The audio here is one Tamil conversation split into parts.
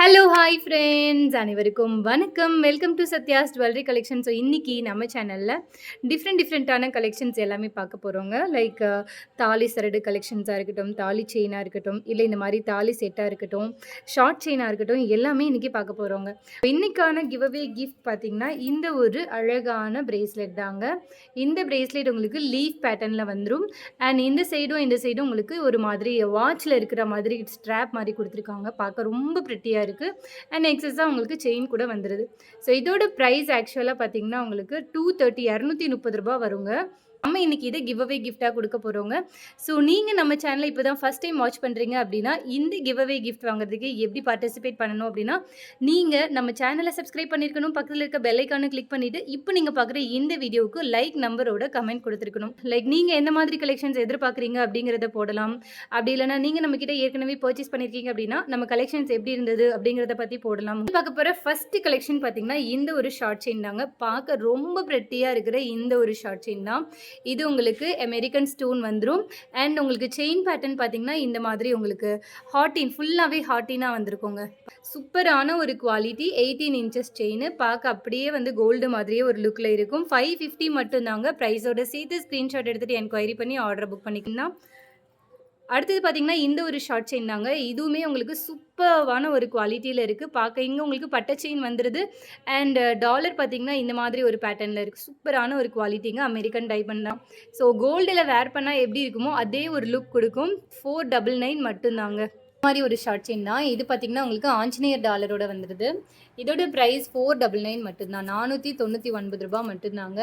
ஹலோ ஹாய் ஃப்ரெண்ட்ஸ் அனைவருக்கும் வணக்கம். Welcome to Sathya's jewellery collection. So இன்றைக்கி நம்ம சேனலில் டிஃப்ரெண்ட்டான கலெக்ஷன்ஸ் எல்லாமே பார்க்க போகிறோங்க. லைக் தாலி சரடு கலெக்ஷன்ஸாக இருக்கட்டும், தாலி செயினாக இருக்கட்டும், இல்லை இந்த மாதிரி தாலி செட்டாக இருக்கட்டும், ஷார்ட் செயினாக இருக்கட்டும், எல்லாமே இன்றைக்கி பார்க்க போகிறோங்க. இன்றைக்கான கிவ்அவே கிஃப்ட் பார்த்திங்கன்னா இந்த ஒரு அழகான பிரேஸ்லெட் தாங்க. இந்த பிரேஸ்லெட் உங்களுக்கு லீஃப் பேட்டர்னில் வந்துடும். அண்ட் இந்த சைடும் உங்களுக்கு ஒரு மாதிரி வாட்சில் இருக்கிற மாதிரி ஸ்ட்ராப் மாதிரி கொடுத்துருக்காங்க. பார்க்க ரொம்ப ப்ரிட்டியாக இருக்குது. அண்ட் எக்ஸஸாக உங்களுக்கு செயின் கூட வந்துடுது. ஸோ இதோட ப்ரைஸ் ஆக்சுவலாக பார்த்தீங்கன்னா உங்களுக்கு 230 ரூபா வருங்க. நம்ம இன்றைக்கி இதை கிவ்அவே கிஃப்டாக கொடுக்க போகிறோங்க. ஸோ நீங்கள் நம்ம சேனலை இப்போ தான் ஃபஸ்ட் டைம் வாட்ச் பண்ணுறீங்க அப்படின்னா இந்த கிவ்அவே கிஃப்ட் வாங்குறதுக்கு எப்படி பார்ட்டிசிபேட் பண்ணணும் அப்படின்னா நீங்கள் நம்ம சேனலை சப்ஸ்கிரைப் பண்ணியிருக்கணும், பக்கத்தில் இருக்க பெல் ஐக்கானை கிளிக் பண்ணிவிட்டு இப்போ நீங்கள் பார்க்குற இந்த வீடியோவுக்கு லைக் நம்பரோட கமெண்ட் கொடுத்துருக்கணும். லைக் நீங்கள் எந்த மாதிரி கலெக்ஷன்ஸ் எதிர்பார்க்குறீங்க அப்படிங்கிறத போடலாம். அப்படி இல்லைனா நீங்கள் நம்மக்கிட்ட ஏற்கனவே பர்ச்சேஸ் பண்ணியிருக்கீங்க அப்படின்னா நம்ம கலெக்ஷன்ஸ் எப்படி இருந்தது அப்படிங்கிறத பற்றி போடலாம். பார்க்க போகிற ஃபஸ்ட்டு கலெக்ஷன் பார்த்தீங்கன்னா இந்த ஒரு ஷார்ட் செயின் தாங்க. பார்க்க ரொம்ப ப்ரெட்டியாக இருக்கிற இந்த ஒரு ஷார்ட் செயின் தான். இது உங்களுக்கு அமெரிக்கன் ஸ்டோன் வந்துடும். அண்ட் உங்களுக்கு செயின் பேட்டர்ன் பார்த்தீங்கன்னா இந்த மாதிரி உங்களுக்கு ஃபுல்லாகவே ஹார்டினாக வந்திருக்குங்க. சூப்பரான ஒரு குவாலிட்டி 18 இன்ச்சஸ் செயின். பார்க்க அப்படியே வந்து கோல்டு மாதிரியே ஒரு லுக்கில் இருக்கும். 550 மட்டும்தாங்க. ப்ரைஸோட சேர்த்து ஸ்க்ரீன்ஷாட் எடுத்துகிட்டு என்கொயரி பண்ணி ஆர்டர் புக் பண்ணிக்கலாம். அடுத்தது பார்த்திங்கன்னா இந்த ஒரு ஷார்ட் செயின் தாங்க. இதுவுமே உங்களுக்கு சூப்பரான ஒரு குவாலிட்டியில் இருக்குது. பார்க்க இங்கே உங்களுக்கு பட்டை செயின் வந்துடுது. அண்ட் டாலர் பார்த்திங்கன்னா இந்த மாதிரி ஒரு பேட்டர்னில் இருக்குது. சூப்பரான ஒரு குவாலிட்டிங்க. அமெரிக்கன் டைமண்ட் தான். ஸோ கோல்டில் வேர் பண்ணால் எப்படி இருக்குமோ அதே ஒரு லுக் கொடுக்கும். 499 மட்டும்தாங்க. இந்த மாதிரி ஒரு ஷார்ட் செயின் தான். இது பார்த்திங்கன்னா உங்களுக்கு ஆஞ்சநேயர் டாலரோட வந்துடுது. இதோட ப்ரைஸ் 499 மட்டும்தான். 499 ரூபா மட்டும்தாங்க.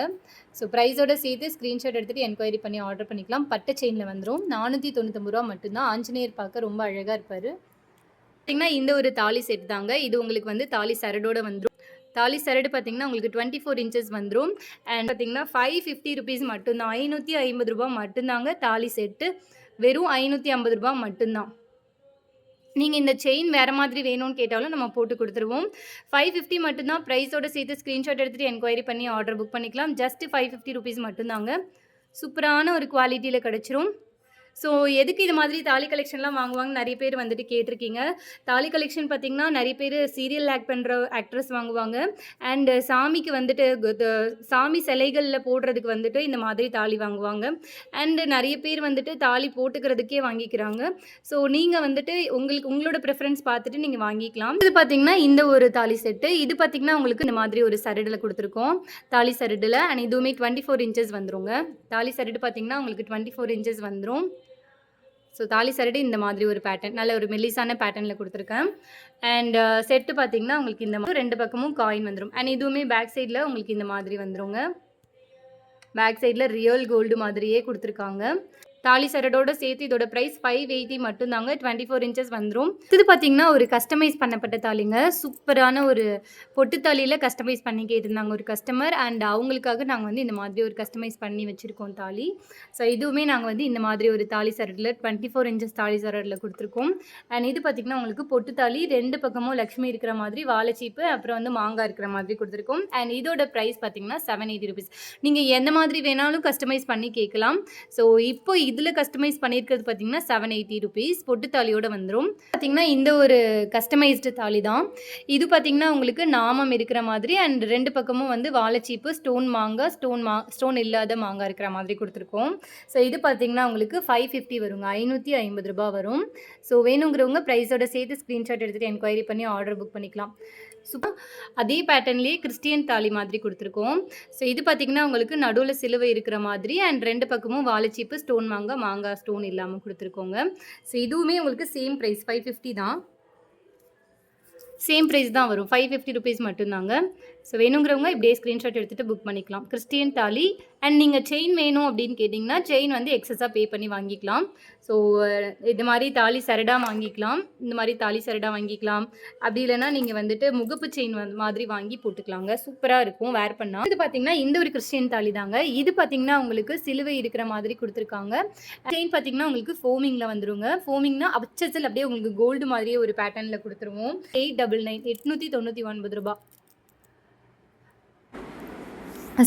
ஸோ ப்ரைஸோட சேர்த்து ஸ்க்ரீன்ஷாட் எடுத்துகிட்டு என்கொயரி பண்ணி ஆர்டர் பண்ணிக்கலாம். பட்டை செயினில் வந்துடும். 499 ரூபா மட்டும்தான். ஆஞ்சநேயர் பார்க்க ரொம்ப அழகாக இருப்பார். பார்த்திங்கன்னா இந்த ஒரு தாலி செட் தாங்க. இது உங்களுக்கு வந்து தாலி சரடோடு வந்துடும். தாலி சரடு பார்த்திங்கன்னா உங்களுக்கு 24 இன்ச்சஸ் வந்துடும். அண்ட் பார்த்திங்கன்னா 550 ருபீஸ் மட்டும்தான். 550 ரூபா மட்டும்தாங்க. தாலி செட்டு வெறும் 550 ரூபா மட்டும்தான். நீங்கள் இந்த செயின் வேறு மாதிரி வேணும்னு கேட்டாலும் நம்ம போட்டு கொடுத்துருவோம். 550 மட்டும்தான். ப்ரைஸோட சேர்த்து ஸ்க்ரீன்ஷாட் எடுத்துகிட்டு என்கொயரி பண்ணி ஆர்டர் புக் பண்ணிக்கலாம். ஜஸ்ட் 550 ருபீஸ் மட்டும்தாங்க. சூப்பரான ஒரு குவாலிட்டியில் கிடச்சிரும். ஸோ எதுக்கு இது மாதிரி தாலி கலெக்ஷன்லாம் வாங்குவாங்க நிறைய பேர் வந்துட்டு கேட்டிருக்கீங்க. தாலி கலெக்ஷன் பார்த்திங்கன்னா நிறைய பேர் சீரியல் ஆக்ட் பண்ணுற ஆக்ட்ரஸ் வாங்குவாங்க. அண்டு சாமிக்கு வந்துட்டு சாமி சிலைகளில் போடுறதுக்கு வந்துட்டு இந்த மாதிரி தாலி வாங்குவாங்க. அண்டு நிறைய பேர் வந்துட்டு தாலி போட்டுக்கிறதுக்கே வாங்கிக்கிறாங்க. ஸோ நீங்கள் வந்துட்டு உங்களோட ப்ரிஃபரன்ஸ் பார்த்துட்டு நீங்கள் வாங்கிக்கலாம். இது பார்த்திங்கன்னா இந்த ஒரு தாலி செட்டு. இது பார்த்திங்கன்னா உங்களுக்கு இந்த மாதிரி ஒரு சரடில் கொடுத்துருக்கோம். தாலி சரடில். அண்ட் இதுவுமே 24 இன்ச்சஸ் வந்துருங்க. தாலி சரடு பார்த்திங்கன்னா உங்களுக்கு 24 இன்ச்சஸ் வந்துடும். ஸோ தாலி சரடு இந்த மாதிரி ஒரு பேட்டர்ன், நல்ல ஒரு மெல்லிசான பேட்டர்னில் கொடுத்துருக்கேன். அண்ட் செட்டு பார்த்திங்கன்னா உங்களுக்கு இந்த மாதிரி 2 பக்கமும் காயின் வந்துடும். அண்ட் இதுவுமே பேக் சைடில் உங்களுக்கு இந்த மாதிரி வந்துடுங்க. பேக் சைடில் ரியல் கோல்டு மாதிரியே கொடுத்துருக்காங்க. தாலி சரடோட சேர்த்து இதோட ப்ரைஸ் 580 மட்டும்தாங்க. 24 இன்ச்சஸ் வந்துடும். இது பார்த்திங்கன்னா ஒரு கஸ்டமைஸ் பண்ணப்பட்ட தாலிங்க. சூப்பரான ஒரு பொட்டு தாலியில் கஸ்டமைஸ் பண்ணி கேட்டிருந்தாங்க ஒரு கஸ்டமர். அண்ட் அவங்களுக்காக நாங்கள் வந்து இந்த மாதிரி ஒரு கஸ்டமைஸ் பண்ணி வச்சுருக்கோம் தாலி. ஸோ இதுவுமே நாங்கள் வந்து இந்த மாதிரி ஒரு தாலி சரடில் 24 இன்ச்சஸ் தாலி சரடில் கொடுத்துருக்கோம். அண்ட் இது பார்த்திங்கன்னா உங்களுக்கு பொட்டு தாலி 2 பக்கமும் லக்ஷ்மி இருக்கிற மாதிரி வாழைச்சீப்பு அப்புறம் வந்து மாங்காய் இருக்கிற மாதிரி கொடுத்துருக்கோம். அண்ட் இதோட ப்ரைஸ் பார்த்திங்கன்னா 780 ருபீஸ். நீங்கள் எந்த மாதிரி வேணாலும் கஸ்டமைஸ் பண்ணி கேட்கலாம். ஸோ இப்போ இதில் கஸ்டமைஸ் பண்ணியிருக்கிறது பார்த்திங்கன்னா 780 ருபீஸ். பொட்டு தாலியோடு வந்துடும். பார்த்திங்கன்னா இந்த ஒரு கஸ்டமைஸ்டு தாலி தான். இது பார்த்திங்கன்னா உங்களுக்கு நாமம் இருக்கிற மாதிரி அண்ட் 2 பக்கமும் வந்து வாழைச்சீப்பு, ஸ்டோன் மாங்காய், ஸ்டோன் இல்லாத மாங்காய் இருக்கிற மாதிரி கொடுத்துருக்கோம். ஸோ இது பார்த்திங்கன்னா உங்களுக்கு 550 வருங்க. 550 ரூபா வரும். ஸோ வேணுங்கிறவங்க ப்ரைஸோட சேர்த்து ஸ்க்ரீன்ஷாட் எடுத்துகிட்டு என்கொயரி பண்ணி ஆர்டர் புக் பண்ணிக்கலாம். சூப்பர். அதே பேட்டர்ன்லேயே கிறிஸ்டியன் தாலி மாதிரி கொடுத்துருக்கோம். ஸோ இது பார்த்திங்கன்னா உங்களுக்கு நடுவில் சிலுவை இருக்கிற மாதிரி அண்ட் 2 பக்கமும் வாழைச்சீப்பு, ஸ்டோன் மாங்காய் ஸ்டோன் இல்லாமல் கொடுத்துருக்கோங்க. ஸோ இதுவுமே உங்களுக்கு சேம் ப்ரைஸ் 550 தான். சேம் ப்ரைஸ் தான் வரும். 550 ருபீஸ் மட்டும்தாங்க. ஸோ வேணுங்கிறவங்க இப்படியே ஸ்க்ரீன்ஷாட் எடுத்துகிட்டு புக் பண்ணிக்கலாம். கிறிஸ்டியன் தாலி. அண்ட் நீங்கள் செயின் வேணும் அப்படின்னு கேட்டிங்கன்னா செயின் வந்து எக்ஸஸாக பே பண்ணி வாங்கிக்கலாம். ஸோ இது மாதிரி தாலி சரடாக வாங்கிக்கலாம். இந்த மாதிரி தாலி சரடாக வாங்கிக்கலாம். அப்படி இல்லைனா நீங்கள் வந்துட்டு முகப்பு செயின் மாதிரி வாங்கி போட்டுக்கலாங்க. சூப்பராக இருக்கும் வேர் பண்ணால். இது பார்த்திங்கன்னா இந்த ஒரு கிறிஸ்டியன் தாலி தாங்க. இது பார்த்திங்கன்னா உங்களுக்கு சிலுவை இருக்கிற மாதிரி கொடுத்துருக்காங்க. செயின் பார்த்திங்கன்னா உங்களுக்கு ஃபோமிங்கில் வந்துருங்க. ஃபோமிங்னா அச்சல் அப்படியே உங்களுக்கு கோல்டு மாதிரியே ஒரு பேட்டர்னில் கொடுத்துருவோம். 899 ரூபா.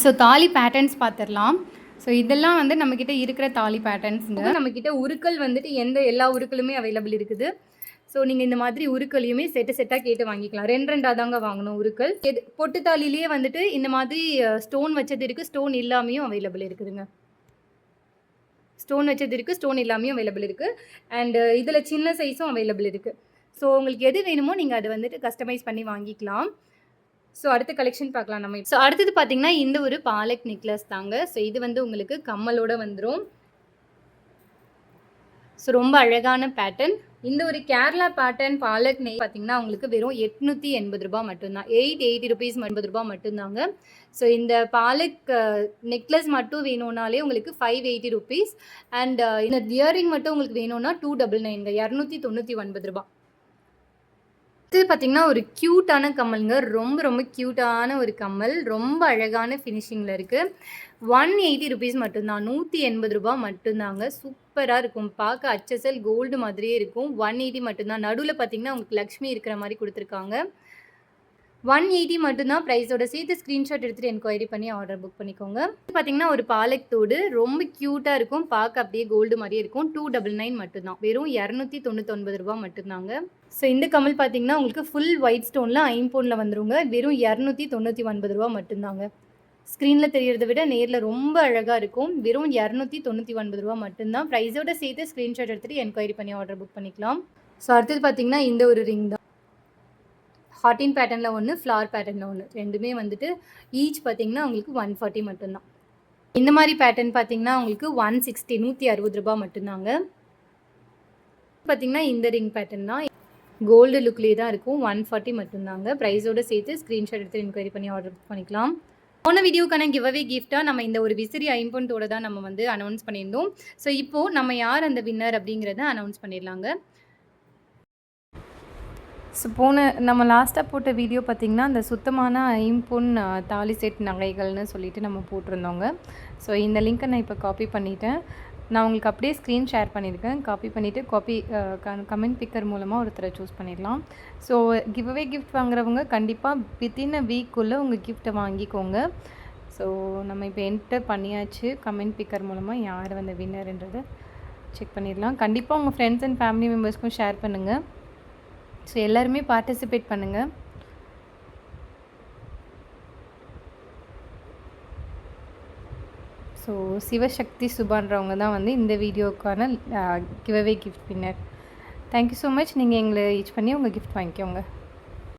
ஸோ தாலி பேட்டர்ன்ஸ் பார்த்துடலாம். ஸோ இதெல்லாம் வந்து நம்மக்கிட்ட இருக்கிற தாலி பேட்டர்ன்ஸுங்க. நம்மக்கிட்ட உருக்கள் வந்துட்டு எல்லா உருக்களுமே அவைலபிள் இருக்குது. ஸோ நீங்கள் இந்த மாதிரி உருக்களையுமே செட்டாக கேட்டு வாங்கிக்கலாம். 2 தாங்க வாங்கணும் உருக்கள். பொட்டு தாலிலேயே வந்துட்டு இந்த மாதிரி ஸ்டோன் வச்சது இருக்குது, ஸ்டோன் இல்லாமையும் அவைலபிள் இருக்குதுங்க. ஸ்டோன் வச்சது இருக்குது, ஸ்டோன் இல்லாமையும் அவைலபிள் இருக்குது. அண்ட் இதில் சின்ன சைஸும் அவைலபிள் இருக்குது. ஸோ உங்களுக்கு எது வேணுமோ நீங்கள் அதை வந்துட்டு கஸ்டமைஸ் பண்ணி வாங்கிக்கலாம். ஸோ அடுத்த கலெக்ஷன் பார்க்கலாம் நம்ம. ஸோ அடுத்தது பார்த்தீங்கன்னா இந்த ஒரு பாலக் நெக்லஸ் தாங்க. ஸோ இது வந்து உங்களுக்கு கம்மலோட வந்துடும். ஸோ ரொம்ப அழகான பேட்டர்ன். இந்த ஒரு கேரளா பேட்டர்ன் பாலக் நெய் பார்த்தீங்கன்னா உங்களுக்கு வெறும் 880 ரூபா மட்டும்தான். 880 ருபீஸ் 80 ரூபா மட்டும்தாங்க. ஸோ இந்த பாலக் நெக்லஸ் மட்டும் வேணும்னாலே உங்களுக்கு 580 ருபீஸ். அண்ட் இந்த இயரிங் மட்டும் உங்களுக்கு வேணும்னா 299 299 ரூபா. இது பார்த்தீங்கன்னா ஒரு க்யூட்டான கம்மலுங்க. ரொம்ப ரொம்ப க்யூட்டான ஒரு கம்மல். ரொம்ப அழகான ஃபினிஷிங்கில் இருக்குது. 180 ருபீஸ் மட்டும்தான். 180 ரூபா மட்டும்தாங்க. சூப்பராக இருக்கும். பார்க்க HSL கோல்டு மாதிரியே இருக்கும். 180 மட்டும்தான். நடுவில் பார்த்தீங்கன்னா உங்களுக்கு லக்ஷ்மி இருக்கிற மாதிரி கொடுத்துருக்காங்க. 180 மட்டும்தான். ப்ரைஸோட சேர்த்து ஸ்க்ரீன்ஷாட் எடுத்துகிட்டு என்கொயரி பண்ணி ஆர்டர் புக் பண்ணிக்கோங்க. பார்த்தீங்கன்னா ஒரு பாலக் தோடு ரொம்ப க்யூட்டாக இருக்கும். பார்க்க அப்படியே கோல்டு மாதிரியே இருக்கும். 299 மட்டும்தான். வெறும் 299 ரூபா மட்டும்தாங்க. ஸோ இந்த கம்மல் பார்த்தீங்கன்னா உங்களுக்கு ஃபுல் ஒயிட் ஸ்டோனில் ஐம்பொனில் வந்துருங்க. வெறும் 299 ரூபா மட்டும்தாங்க. ஸ்க்ரீனில் தெரியறதை விட நேரில் ரொம்ப அழகாக இருக்கும். வெறும் 299 ரூபா மட்டும்தான். ப்ரைஸோட சேர்த்து ஸ்க்ரீன்ஷாட் எடுத்துகிட்டு என்கொயரி பண்ணி ஆர்டர் புக் பண்ணிக்கலாம். ஸோ அடுத்தது பார்த்தீங்கன்னா இந்த ஒரு ரிங் தான். ஹார்டின் பேட்டர்னில் ஒன்று, ஃப்ளார் பேட்டர்னில் ஒன்று. ரெண்டுமே வந்துட்டு ஈச் பார்த்தீங்கன்னா உங்களுக்கு 140 மட்டும்தான். இந்த மாதிரி பேட்டர்ன் பார்த்தீங்கன்னா உங்களுக்கு 160 160 ரூபா மட்டும்தாங்க. பார்த்தீங்கன்னா இந்த ரிங் பேட்டர்ன் தான். கோல்டு லுக்லேயே தான் இருக்கும். 140 மட்டும்தாங்க. ப்ரைஸோடு சேர்த்து ஸ்க்ரீன்ஷாட் எடுத்து என்கொயரி பண்ணி ஆர்டர் பண்ணிக்கலாம். போன வீடியோக்கான கிவ்அவே கிஃப்ட்டாக நம்ம இந்த ஒரு விசிறி ஐம்பொன்தோட தான் நம்ம வந்து அனௌன்ஸ் பண்ணியிருந்தோம். ஸோ இப்போது நம்ம யார் அந்த வின்னர் அப்படிங்கிறத அனௌன்ஸ் பண்ணிடலாங்க. ஸோ நம்ம லாஸ்ட்டாக போட்ட வீடியோ பார்த்திங்கன்னா அந்த சுத்தமான ஐம்பொன் தாலி செட் நகைகள்னு சொல்லிட்டு நம்ம போட்டிருந்தோங்க. ஸோ இந்த லிங்க்கை நான் இப்போ காப்பி பண்ணிவிட்டேன். நான் உங்களுக்கு அப்படியே ஸ்க்ரீன் ஷேர் பண்ணியிருக்கேன். காப்பி பண்ணிவிட்டு கமெண்ட் பிக்கர் மூலமாக ஒருத்தரை சூஸ் பண்ணிடலாம். ஸோ கிவ்அவே கிஃப்ட் வாங்குறவங்க கண்டிப்பாக வித்தின் அ வீக்குள்ளே உங்கள் கிஃப்ட்டை வாங்கிக்கோங்க. ஸோ நம்ம இப்போ என்டர் பண்ணியாச்சு. கமெண்ட் பிக்கர் மூலமாக யார் வந்து வின்னர்ன்றதை செக் பண்ணிடலாம். கண்டிப்பாக உங்கள் ஃப்ரெண்ட்ஸ் அண்ட் ஃபேமிலி மெம்பர்ஸ்க்கும் ஷேர் பண்ணுங்கள். ஸோ எல்லாருமே பார்ட்டிசிபேட் பண்ணுங்கள். ஸோ சிவசக்தி சுபான்றவங்க தான் வந்து இந்த வீடியோக்கான giveaway gift winner. Thank you so much. நீங்கள் எங்களை ரீச் பண்ணி உங்கள் கிஃப்ட் வாங்கிக்கோங்க.